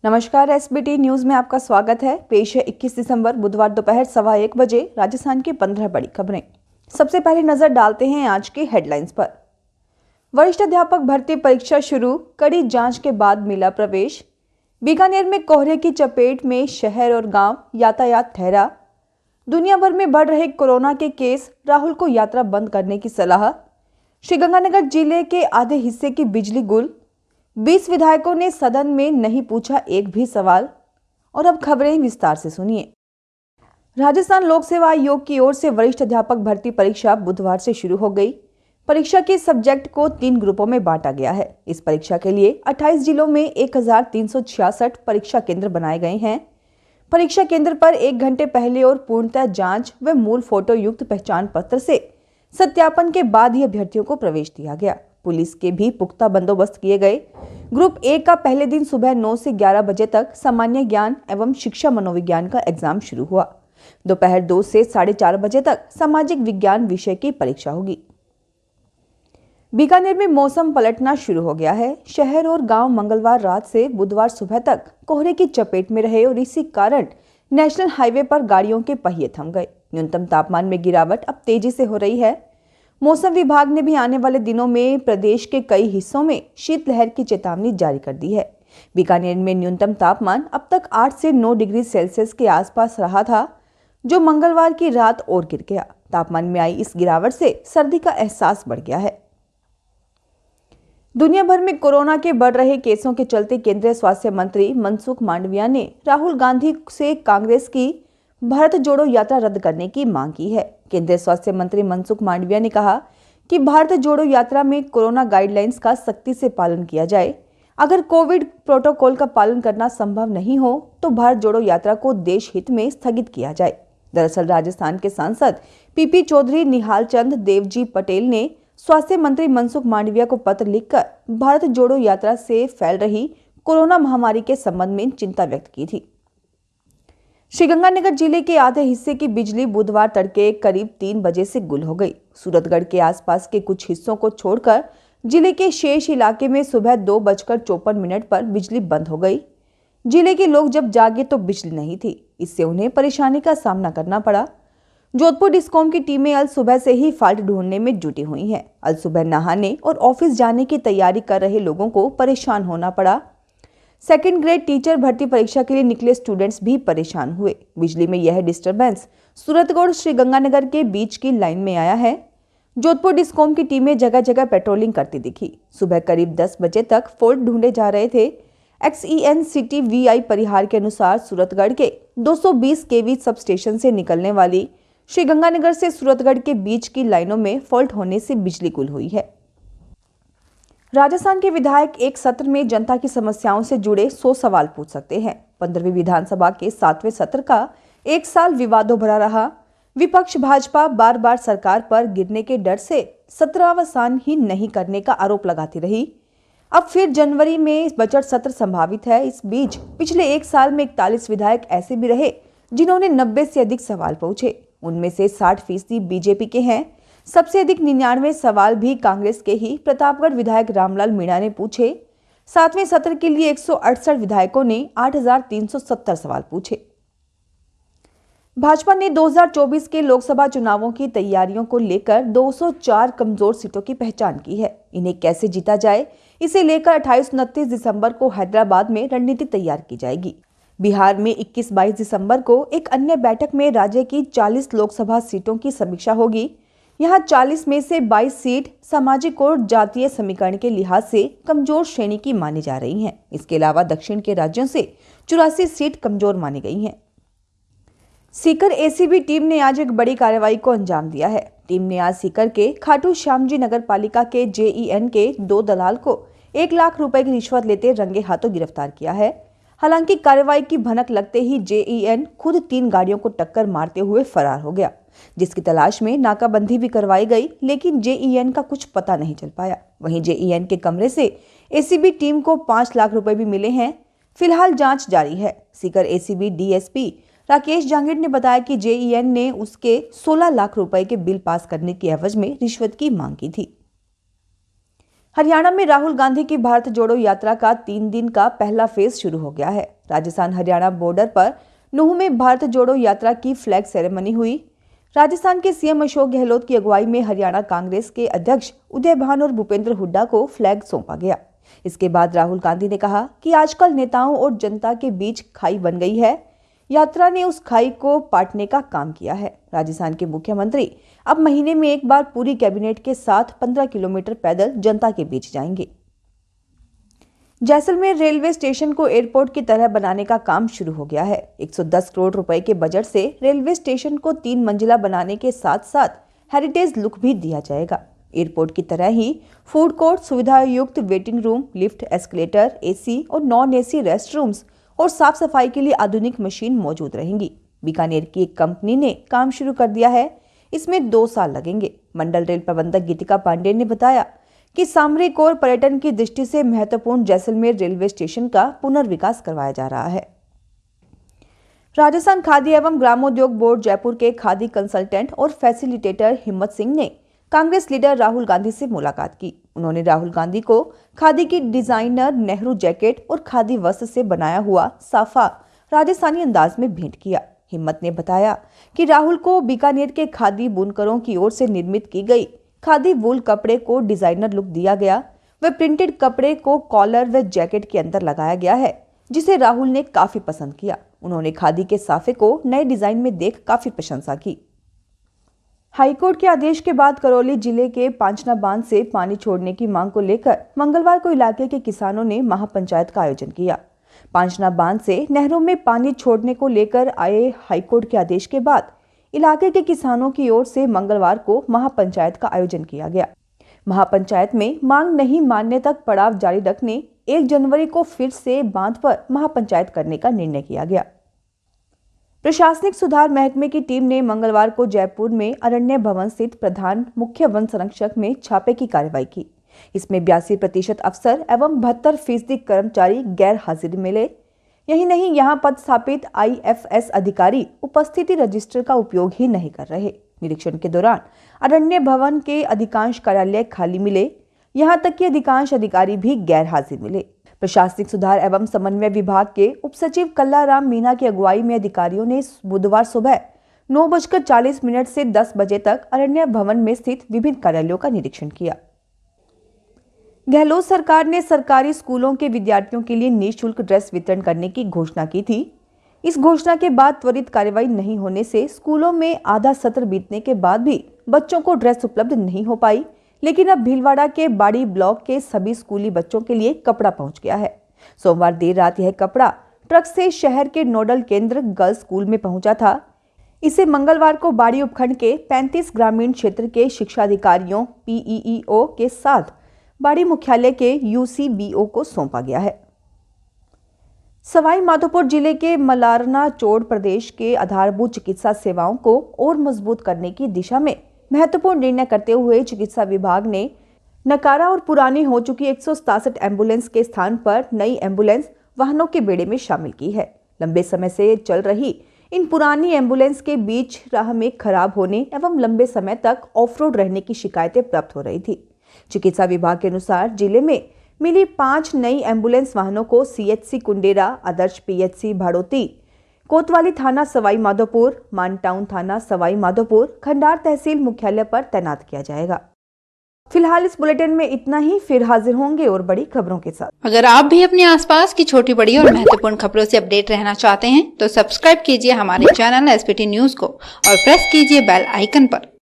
नमस्कार, SBT news में आपका स्वागत है। पेश है 21 दिसंबर बुधवार दोपहर 1:15 बजे राजस्थान की 15 बड़ी खबरें। सबसे पहले नजर डालते हैं आज की हेडलाइंस पर। वरिष्ठ अध्यापक भर्ती परीक्षा शुरू, कड़ी जांच के बाद मिला प्रवेश। बीकानेर में कोहरे की चपेट में शहर और गांव, यातायात ठहरा। दुनिया भर में बढ़ रहे कोरोना के केस, राहुल को यात्रा बंद करने की सलाह। श्रीगंगानगर जिले के आधे हिस्से की बिजली गुल। 20 विधायकों ने सदन में नहीं पूछा एक भी सवाल। और अब खबरें विस्तार से सुनिए। राजस्थान लोक सेवा आयोग की ओर से वरिष्ठ अध्यापक भर्ती परीक्षा बुधवार से शुरू हो गई। परीक्षा के सब्जेक्ट को 3 ग्रुपों में बांटा गया है। इस परीक्षा के लिए 28 जिलों में 1366 परीक्षा केंद्र बनाए गए हैं। परीक्षा केंद्र पर 1 घंटे पहले और पूर्णतः जांच व मूल फोटो युक्त पहचान पत्र से सत्यापन के बाद ही अभ्यर्थियों को प्रवेश दिया गया। पुलिस के भी पुख्ता बंदोबस्त किए गए। ग्रुप ए का पहले दिन सुबह 9 से 11 बजे तक सामान्य ज्ञान एवं शिक्षा मनोविज्ञान का एग्जाम शुरू हुआ। दोपहर 2 से 4:30 बजे तक सामाजिक विज्ञान विषय की परीक्षा होगी। बीकानेर में मौसम पलटना शुरू हो गया है। शहर और गांव मंगलवार रात से बुधवार सुबह तक कोहरे की चपेट में रहे और इसी कारण नेशनल हाईवे पर गाड़ियों के पहिए थम गए। न्यूनतम तापमान में गिरावट अब तेजी से हो रही है। मौसम विभाग ने भी आने वाले दिनों में प्रदेश के कई हिस्सों में शीतलहर की चेतावनी जारी कर दी है। बीकानेर में न्यूनतम तापमान अब तक 8 से 9 डिग्री सेल्सियस के आसपास रहा था, जो मंगलवार की रात और गिर गया। तापमान में आई इस गिरावट से सर्दी का एहसास बढ़ गया है। दुनिया भर में कोरोना के बढ़ रहे केसों के चलते केंद्रीय स्वास्थ्य मंत्री मनसुख मांडविया ने राहुल गांधी से कांग्रेस की भारत जोड़ो यात्रा रद्द करने की मांग की है। केंद्रीय स्वास्थ्य मंत्री मनसुख मांडविया ने कहा कि भारत जोड़ो यात्रा में कोरोना गाइडलाइंस का सख्ती से पालन किया जाए। अगर कोविड प्रोटोकॉल का पालन करना संभव नहीं हो तो भारत जोड़ो यात्रा को देश हित में स्थगित किया जाए। दरअसल राजस्थान के सांसद पीपी चौधरी निहाल चंद देवजी पटेल ने स्वास्थ्य मंत्री मनसुख मांडविया को पत्र लिखकर भारत जोड़ो यात्रा से फैल रही कोरोना महामारी के संबंध में चिंता व्यक्त की थी। श्रीगंगानगर जिले के आधे हिस्से की बिजली बुधवार तड़के करीब 3 बजे से गुल हो गई। सूरतगढ़ के आसपास के कुछ हिस्सों को छोड़कर जिले के शेष इलाके में सुबह 2:54 पर बिजली बंद हो गई। जिले के लोग जब जागे तो बिजली नहीं थी, इससे उन्हें परेशानी का सामना करना पड़ा। जोधपुर डिस्कॉम की टीमें अल सुबह से ही फॉल्ट ढूंढने में जुटी हुई हैं। अल सुबह नहाने और ऑफिस जाने की तैयारी कर रहे लोगों को परेशान होना पड़ा। सेकंड ग्रेड टीचर भर्ती परीक्षा के लिए निकले स्टूडेंट्स भी परेशान हुए। बिजली में यह डिस्टरबेंस सूरतगढ़ श्रीगंगानगर के बीच की लाइन में आया है। जोधपुर डिस्कॉम की टीमें जगह जगह पेट्रोलिंग करती दिखी। सुबह करीब 10 बजे तक फॉल्ट ढूंढे जा रहे थे। XEN सिटी VI परिहार के अनुसार सूरतगढ़ के 220 kV सब स्टेशन से निकलने वाली श्रीगंगानगर से सूरतगढ़ के बीच की लाइनों में फॉल्ट होने से बिजली गुल हुई है। राजस्थान के विधायक एक सत्र में जनता की समस्याओं से जुड़े 100 सवाल पूछ सकते हैं। 15वीं विधानसभा के 7वें सत्र का 1 साल विवादों भरा रहा। विपक्ष भाजपा बार बार सरकार पर गिरने के डर से सत्रावसान ही नहीं करने का आरोप लगाती रही। अब फिर जनवरी में बजट सत्र संभावित है। इस बीच पिछले 1 साल में 41 विधायक ऐसे भी रहे जिन्होंने 90 से अधिक सवाल पूछे। उनमें से 60% बीजेपी के हैं। सबसे अधिक 99 सवाल भी कांग्रेस के ही प्रतापगढ़ विधायक रामलाल मीणा ने पूछे। 7वें सत्र के लिए 168 विधायकों ने 8370 सवाल पूछे। भाजपा ने 2024 के लोकसभा चुनावों की तैयारियों को लेकर 204 कमजोर सीटों की पहचान की है। इन्हें कैसे जीता जाए, इसे लेकर 28-29 दिसंबर को हैदराबाद में रणनीति तैयार की जाएगी। बिहार में 21-22 दिसंबर को एक अन्य बैठक में राज्य की 40 लोकसभा सीटों की समीक्षा होगी। यहाँ 40 में से 22 सीट सामाजिक और जातीय समीकरण के लिहाज से कमजोर श्रेणी की मानी जा रही हैं। इसके अलावा दक्षिण के राज्यों से 84 सीट कमजोर मानी गई हैं। सीकर ACB टीम ने आज एक बड़ी कार्रवाई को अंजाम दिया है। टीम ने आज सीकर के खाटू श्यामजी नगर पालिका के JEN के 2 दलाल को 1 लाख रुपए की रिश्वत लेते रंगे हाथों गिरफ्तार किया है। हालांकि कार्रवाई की भनक लगते ही JEN खुद 3 गाड़ियों को टक्कर मारते हुए फरार हो गया, जिसकी तलाश में नाकाबंदी भी करवाई गई, लेकिन JEN का कुछ पता नहीं चल पाया। वहीं JEN के कमरे से ACB टीम को 5 लाख रुपए भी मिले हैं। फिलहाल जांच जारी है। सीकर ACB DSP राकेश जांगिड़ ने बताया कि JEN ने उसके 16 लाख रुपए के बिल पास करने की एवज में रिश्वत की मांग की थी। हरियाणा में राहुल गांधी की भारत जोड़ो यात्रा का 3 दिन का पहला फेज शुरू हो गया है। राजस्थान हरियाणा बॉर्डर पर नूंह में भारत जोड़ो यात्रा की फ्लैग सेरेमनी हुई। राजस्थान के सीएम अशोक गहलोत की अगुवाई में हरियाणा कांग्रेस के अध्यक्ष उदय भान और भूपेंद्र हुड्डा को फ्लैग सौंपा गया। इसके बाद राहुल गांधी ने कहा कि आजकल नेताओं और जनता के बीच खाई बन गई है। यात्रा ने उस खाई को पाटने का काम किया है। राजस्थान के मुख्यमंत्री अब महीने में एक बार पूरी कैबिनेट के साथ 15 किलोमीटर पैदल जनता के बीच जाएंगे। जैसलमेर रेलवे स्टेशन को एयरपोर्ट की तरह बनाने का काम शुरू हो गया है। 110 करोड़ रुपए के बजट से रेलवे स्टेशन को 3 मंजिला बनाने के साथ साथ हेरिटेज लुक भी दिया जाएगा। एयरपोर्ट की तरह ही फूड कोर्ट, सुविधा युक्त waiting room, lift, escalator, AC और नॉन एसी रेस्ट रूम्स और साफ सफाई के लिए आधुनिक मशीन मौजूद रहेंगी। बीकानेर की एक कंपनी ने काम शुरू कर दिया है। इसमें 2 साल लगेंगे। मंडल रेल प्रबंधक गीतिका पांडे ने बताया कि सामरिक और पर्यटन की दृष्टि से महत्वपूर्ण जैसलमेर रेलवे स्टेशन का पुनर्विकास करवाया जा रहा है। राजस्थान खादी एवं ग्रामोद्योग बोर्ड जयपुर के खादी कंसल्टेंट और फैसिलिटेटर हिम्मत सिंह ने कांग्रेस लीडर राहुल गांधी से मुलाकात की। उन्होंने राहुल गांधी को खादी की डिजाइनर नेहरू जैकेट और खादी वस्त्र से बनाया हुआ साफा राजस्थानी अंदाज में भेंट किया। हिम्मत ने बताया कि राहुल को बीकानेर के खादी बुनकरों की ओर से निर्मित की गई खादी वूल कपड़े को डिजाइनर लुक दिया गया। वह प्रिंटेड कपड़े को कॉलर व जैकेट के अंदर लगाया गया है, जिसे राहुल ने काफी पसंद किया। उन्होंने खादी के साफे को नए डिजाइन में देख काफी प्रशंसा की। हाईकोर्ट के आदेश के बाद करौली जिले के पांचना बांध से पानी छोड़ने की मांग को लेकर मंगलवार को इलाके के किसानों ने महापंचायत का आयोजन किया। पांचना बांध से नहरों में पानी छोड़ने को लेकर आए हाईकोर्ट के आदेश के बाद इलाके के किसानों की ओर से मंगलवार को महापंचायत का आयोजन किया गया। महापंचायत में मांग नहीं मानने तक पड़ाव जारी रखने 1 जनवरी को फिर से बांध पर महापंचायत करने का निर्णय किया गया। प्रशासनिक सुधार महकमे की टीम ने मंगलवार को जयपुर में अरण्य भवन स्थित प्रधान मुख्य वन संरक्षक में छापे की कार्रवाई की। इसमें 82% अफसर एवं 72% कर्मचारी गैर हाजिर मिले। यही नहीं, यहां पद स्थापित IFS अधिकारी उपस्थिति रजिस्टर का उपयोग ही नहीं कर रहे। निरीक्षण के दौरान अरण्य भवन के अधिकांश कार्यालय खाली मिले। यहां तक कि अधिकांश अधिकारी भी गैर हाजिर मिले। प्रशासनिक सुधार एवं समन्वय विभाग के उपसचिव कल्लाराम मीना की अगुवाई में अधिकारियों ने बुधवार सुबह 9:40 से 10 बजे तक अरण्य भवन में स्थित विभिन्न कार्यालयों का निरीक्षण किया। गहलोत सरकार ने सरकारी स्कूलों के विद्यार्थियों के लिए निःशुल्क ड्रेस वितरण करने की घोषणा की थी। इस घोषणा के बाद त्वरित कार्रवाई नहीं होने से स्कूलों में आधा सत्र बीतने के बाद भी बच्चों को ड्रेस उपलब्ध नहीं हो पाई। लेकिन अब भीलवाड़ा के बाड़ी ब्लॉक के सभी स्कूली बच्चों के लिए कपड़ा पहुंच गया है। सोमवार देर रात यह कपड़ा ट्रक से शहर के नोडल केंद्र गर्ल्स स्कूल में पहुंचा था। इसे मंगलवार को बाड़ी उपखंड के 35 ग्रामीण क्षेत्र के शिक्षा अधिकारियों PEEO के साथ बाड़ी मुख्यालय के UCBO को सौंपा गया है। सवाई माधोपुर जिले के मलारना चोड़ प्रदेश के आधारभूत चिकित्सा सेवाओं को और मजबूत करने की दिशा में महत्वपूर्ण निर्णय करते हुए चिकित्सा विभाग ने नकारा और पुरानी हो चुकी 167 एम्बुलेंस के स्थान पर नई एम्बुलेंस वाहनों के बेड़े में शामिल की है। लंबे समय से चल रही इन पुरानी एम्बुलेंस के बीच राह में खराब होने एवं लंबे समय तक ऑफ रोड रहने की शिकायतें प्राप्त हो रही थी। चिकित्सा विभाग के अनुसार जिले में मिली 5 नई एम्बुलेंस वाहनों को CHC कुंडेरा, आदर्श PHC भाड़ोती, कोतवाली थाना सवाई माधोपुर, मानटाउन थाना सवाई माधोपुर, खंडार तहसील मुख्यालय पर तैनात किया जाएगा। फिलहाल इस बुलेटिन में इतना ही। फिर हाजिर होंगे और बड़ी खबरों के साथ। अगर आप भी अपने आसपास की छोटी बड़ी और महत्वपूर्ण खबरों से अपडेट रहना चाहते हैं तो सब्सक्राइब कीजिए हमारे चैनल SPT न्यूज को और प्रेस कीजिए बेल आइकन पर।